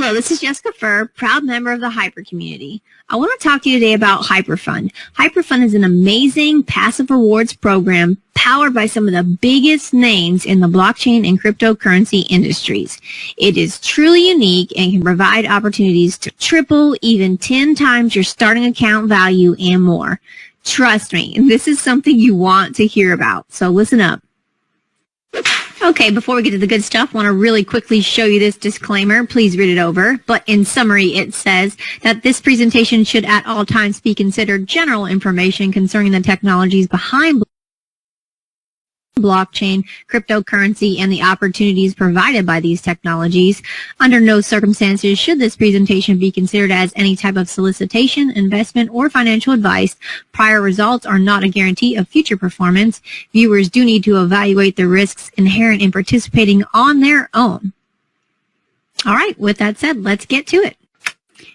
Hello, this is Jessica Furr, proud member of the Hyper community. I want to talk to you today about HyperFund. HyperFund is an amazing passive rewards program powered by some of the biggest names in the blockchain and cryptocurrency industries. It is truly unique and can provide opportunities to triple, even 10 times your starting account value and more. Trust me, this is something you want to hear about, so listen up. Okay, before we get to the good stuff, I want to really quickly show you this disclaimer. Please read it over. But in summary, it says that this presentation should at all times be considered general information concerning the technologies behind blockchain, cryptocurrency, and the opportunities provided by these technologies. Under no circumstances should this presentation be considered as any type of solicitation, investment, or financial advice. Prior results are not a guarantee of future performance. Viewers do need to evaluate the risks inherent in participating on their own. All right, with that said, let's get to it.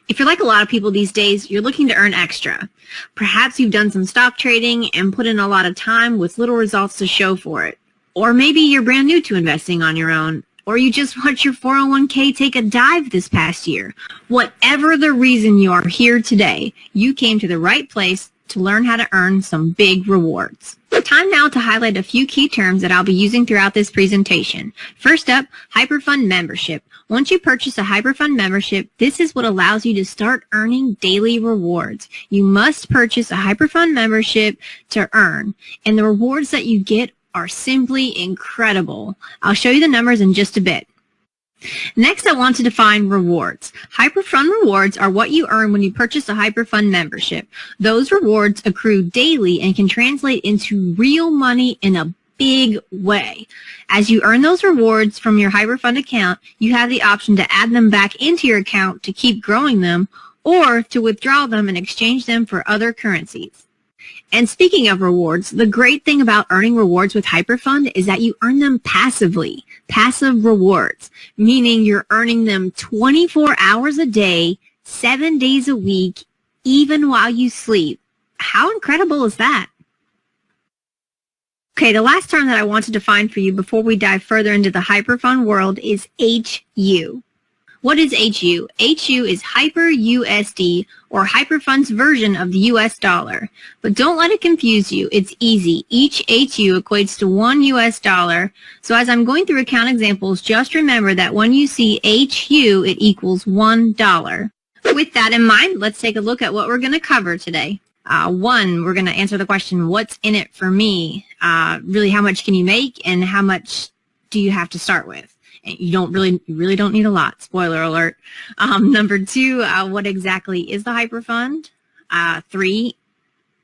If you're like a lot of people these days, you're looking to earn extra. Perhaps you've done some stock trading and put in a lot of time with little results to show for it. Or maybe you're brand new to investing on your own. Or you just watched your 401k take a dive this past year. Whatever the reason you are here today, you came to the right place to learn how to earn some big rewards. Time now to highlight a few key terms that I'll be using throughout this presentation. First up, HyperFund membership. Once you purchase a HyperFund membership, this is what allows you to start earning daily rewards. You must purchase a HyperFund membership to earn, and the rewards that you get are simply incredible. I'll show you the numbers in just a bit. Next, I want to define rewards. HyperFund rewards are what you earn when you purchase a HyperFund membership. Those rewards accrue daily and can translate into real money in a big way. As you earn those rewards from your HyperFund account, you have the option to add them back into your account to keep growing them, or to withdraw them and exchange them for other currencies. And speaking of rewards, the great thing about earning rewards with HyperFund is that you earn them passively. Passive rewards, meaning you're earning them 24 hours a day, 7 days a week, even while you sleep. How incredible is that? Okay, the last term that I want to define for you before we dive further into the HyperFund world is HU. What is HU? HU is HyperUSD, or HyperFund's version of the US dollar. But don't let it confuse you. It's easy. Each HU equates to $1 US. So as I'm going through account examples, just remember that when you see HU, it equals $1. With that in mind, let's take a look at what we're going to cover today. One, we're going to answer the question, what's in it for me? Really, how much can you make, and how much do you have to start with? And you really don't need a lot. Spoiler alert. Number two, what exactly is the HyperFund? Three,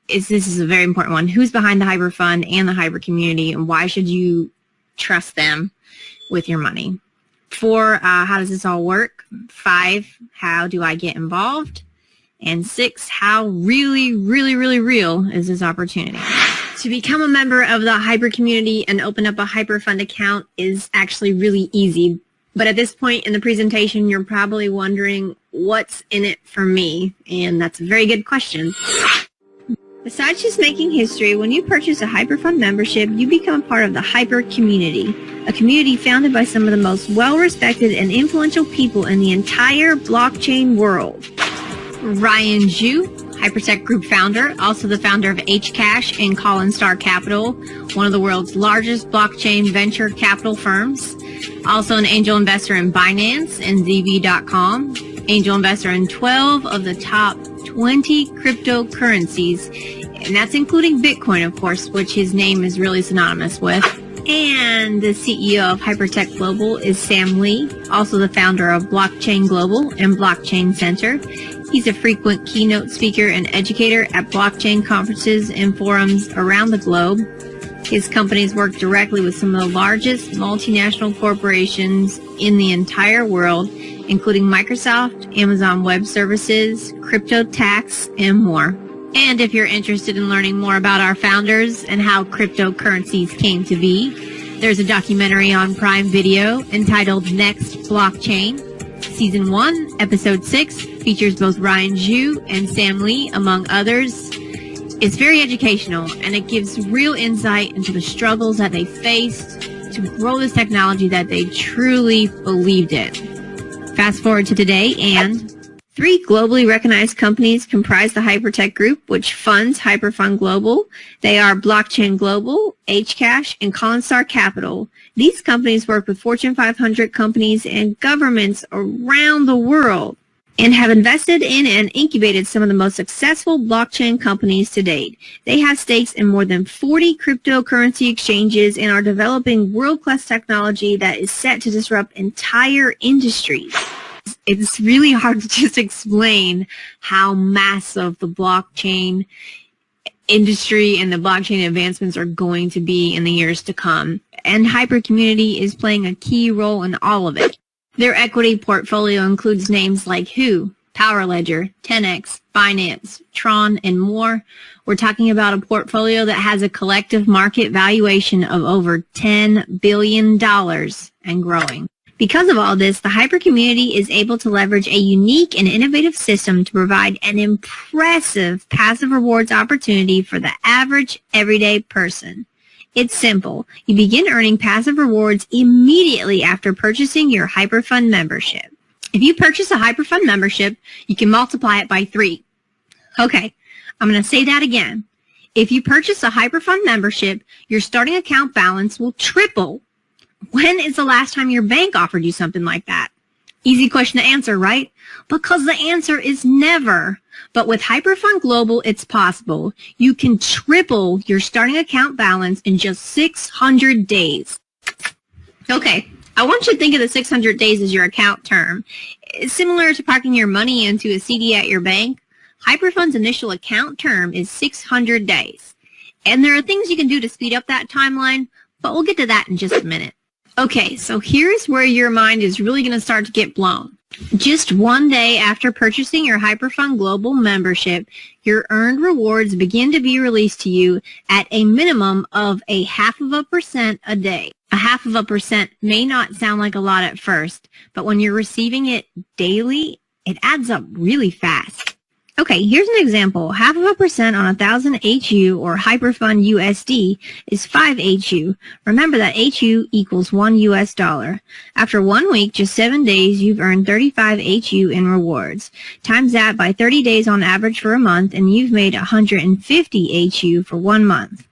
this is a very important one. Who's behind the HyperFund and the Hyper community, and why should you trust them with your money? Four, how does this all work? Five, how do I get involved? And six, how really real is this opportunity? To become a member of the Hyper community and open up a HyperFund account is actually really easy. But at this point in the presentation, you're probably wondering, what's in it for me? And that's a very good question. Besides just making history, when you purchase a HyperFund membership, you become part of the Hyper community, a community founded by some of the most well-respected and influential people in the entire blockchain world. Ryan Zhu, Hypertech Group founder, also the founder of Hcash and Colin Star Capital, one of the world's largest blockchain venture capital firms. Also an angel investor in Binance and ZB.com, angel investor in 12 of the top 20 cryptocurrencies, and that's including Bitcoin, of course, which his name is really synonymous with. And the CEO of Hypertech Global is Sam Lee, also the founder of Blockchain Global and Blockchain Center. He's a frequent keynote speaker and educator at blockchain conferences and forums around the globe. His companies work directly with some of the largest multinational corporations in the entire world, including Microsoft, Amazon Web Services, CryptoTax, and more. And if you're interested in learning more about our founders and how cryptocurrencies came to be, there's a documentary on Prime Video entitled Next Blockchain. Season 1, Episode 6 features both Ryan Zhu and Sam Lee, among others. It's very educational, and it gives real insight into the struggles that they faced to grow this technology that they truly believed in. Fast forward to today, and 3 globally recognized companies comprise the Hypertech Group, which funds Hyperfund Global. They are Blockchain Global, Hcash, and Collinstar Capital. These companies work with Fortune 500 companies and governments around the world and have invested in and incubated some of the most successful blockchain companies to date. They have stakes in more than 40 cryptocurrency exchanges and are developing world-class technology that is set to disrupt entire industries. It's really hard to just explain how massive the blockchain industry and the blockchain advancements are going to be in the years to come. And Hyper Community is playing a key role in all of it. Their equity portfolio includes names like Who, PowerLedger, 10x, Binance, Tron, and more. We're talking about a portfolio that has a collective market valuation of over $10 billion and growing. Because of all this, the Hyper Community is able to leverage a unique and innovative system to provide an impressive passive rewards opportunity for the average everyday person. It's simple. You begin earning passive rewards immediately after purchasing your Hyperfund membership. If you purchase a Hyperfund membership, you can multiply it by 3. Okay, I'm going to say that again. If you purchase a Hyperfund membership, your starting account balance will triple. When is the last time your bank offered you something like that? Easy question to answer, right? Because the answer is never. But with Hyperfund Global, it's possible. You can triple your starting account balance in just 600 days. Okay, I want you to think of the 600 days as your account term. It's similar to parking your money into a CD at your bank. Hyperfund's initial account term is 600 days. And there are things you can do to speed up that timeline, but we'll get to that in just a minute. Okay, so here's where your mind is really going to start to get blown. Just one day after purchasing your Hyperfund Global membership, your earned rewards begin to be released to you at a minimum of 0.5% a day. 0.5% may not sound like a lot at first, but when you're receiving it daily, it adds up really fast. Okay, here's an example. 0.5% on 1,000 HU or Hyperfund USD is 5 HU. Remember that HU equals $1. After 1 week, just 7 days, you've earned 35 HU in rewards. Times that by 30 days on average for a month, and you've made 150 HU for 1 month.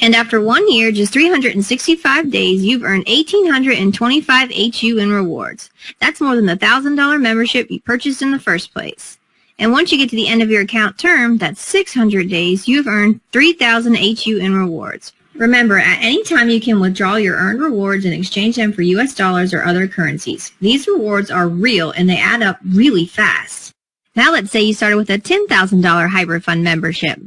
And after 1 year, just 365 days, you've earned 1,825 HU in rewards. That's more than the $1,000 membership you purchased in the first place. And once you get to the end of your account term, that's 600 days, you've earned 3,000 HU in rewards. Remember, at any time you can withdraw your earned rewards and exchange them for US dollars or other currencies. These rewards are real and they add up really fast. Now let's say you started with a $10,000 Hyperfund membership.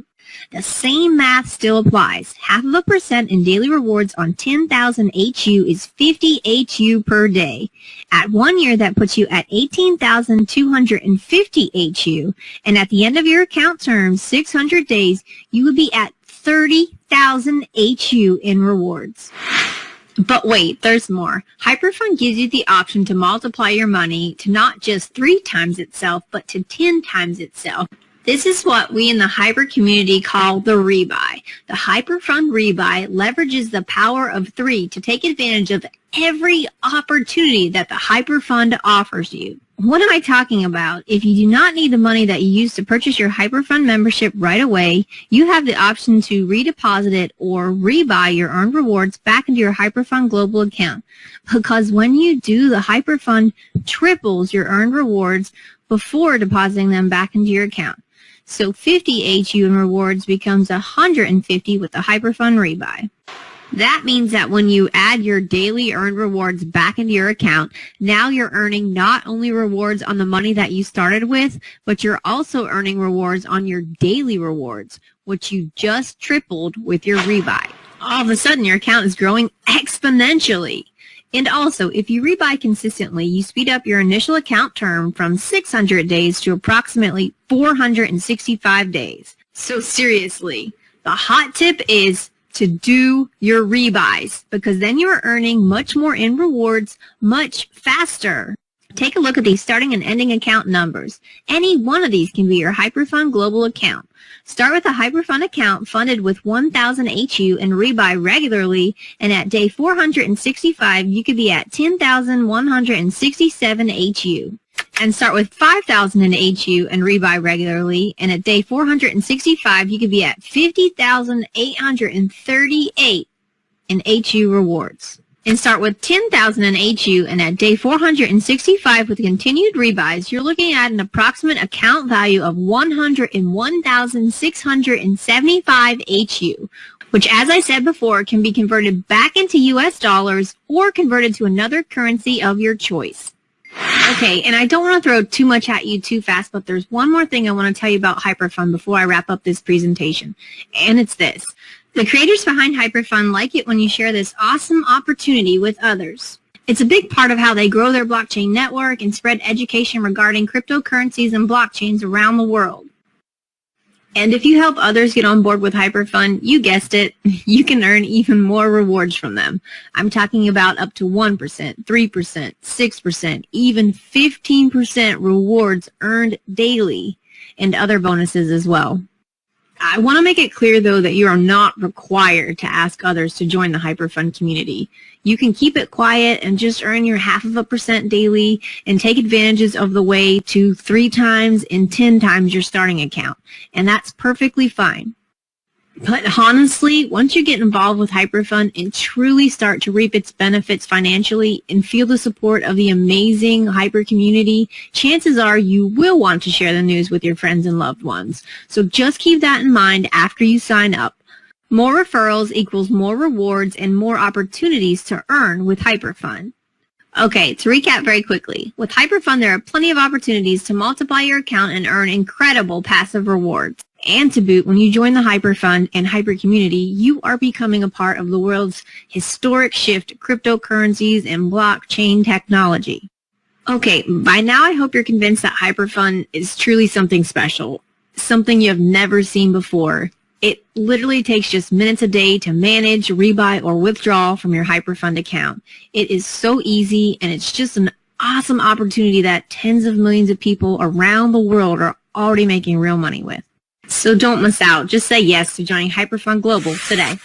The same math still applies. 0.5% in daily rewards on 10,000 HU is 50 HU per day. At 1 year, that puts you at 18,250 HU. And at the end of your account term, 600 days, you would be at 30,000 HU in rewards. But wait, there's more. Hyperfund gives you the option to multiply your money to not just 3 times itself, but to 10 times itself. This is what we in the Hyper community call the rebuy. The Hyperfund rebuy leverages the power of 3 to take advantage of every opportunity that the Hyperfund offers you. What am I talking about? If you do not need the money that you used to purchase your Hyperfund membership right away, you have the option to redeposit it or rebuy your earned rewards back into your Hyperfund Global account. Because when you do, the Hyperfund triples your earned rewards before depositing them back into your account. So 50 HU in rewards becomes 150 with the Hyperfund rebuy. That means that when you add your daily earned rewards back into your account, now you're earning not only rewards on the money that you started with, but you're also earning rewards on your daily rewards, which you just tripled with your rebuy. All of a sudden, your account is growing exponentially. And also, if you rebuy consistently, you speed up your initial account term from 600 days to approximately 465 days. So seriously, the hot tip is to do your rebuys, because then you're earning much more in rewards much faster. Take a look at these starting and ending account numbers. Any one of these can be your HyperFund Global account. Start with a HyperFund account funded with 1,000 HU and rebuy regularly, and at day 465, you could be at 10,167 HU. And start with 5,000 in HU and rebuy regularly, and at day 465, you could be at 50,838 in HU rewards. And start with 10,000 in HU, and at day 465 with continued rebuys, you're looking at an approximate account value of 101,675 HU, which, as I said before, can be converted back into US dollars or converted to another currency of your choice. Okay, and I don't want to throw too much at you too fast, but there's one more thing I want to tell you about HyperFund before I wrap up this presentation, and it's this. The creators behind HyperFund like it when you share this awesome opportunity with others. It's a big part of how they grow their blockchain network and spread education regarding cryptocurrencies and blockchains around the world. And if you help others get on board with HyperFund, you guessed it, you can earn even more rewards from them. I'm talking about up to 1%, 3%, 6%, even 15% rewards earned daily, and other bonuses as well. I want to make it clear, though, that you are not required to ask others to join the HyperFund community. You can keep it quiet and just earn your 0.5% daily and take advantages of the way to 3 times and 10 times your starting account. And that's perfectly fine. But honestly, once you get involved with HyperFund and truly start to reap its benefits financially and feel the support of the amazing Hyper community, chances are you will want to share the news with your friends and loved ones. So just keep that in mind after you sign up. More referrals equals more rewards and more opportunities to earn with HyperFund. Okay, to recap very quickly, with HyperFund there are plenty of opportunities to multiply your account and earn incredible passive rewards. And to boot, when you join the HyperFund and Hyper community, you are becoming a part of the world's historic shift to cryptocurrencies and blockchain technology. Okay, by now I hope you're convinced that HyperFund is truly something special, something you have never seen before. It literally takes just minutes a day to manage, rebuy, or withdraw from your HyperFund account. It is so easy, and it's just an awesome opportunity that tens of millions of people around the world are already making real money with. So don't miss out. Just say yes to joining HyperFund Global today.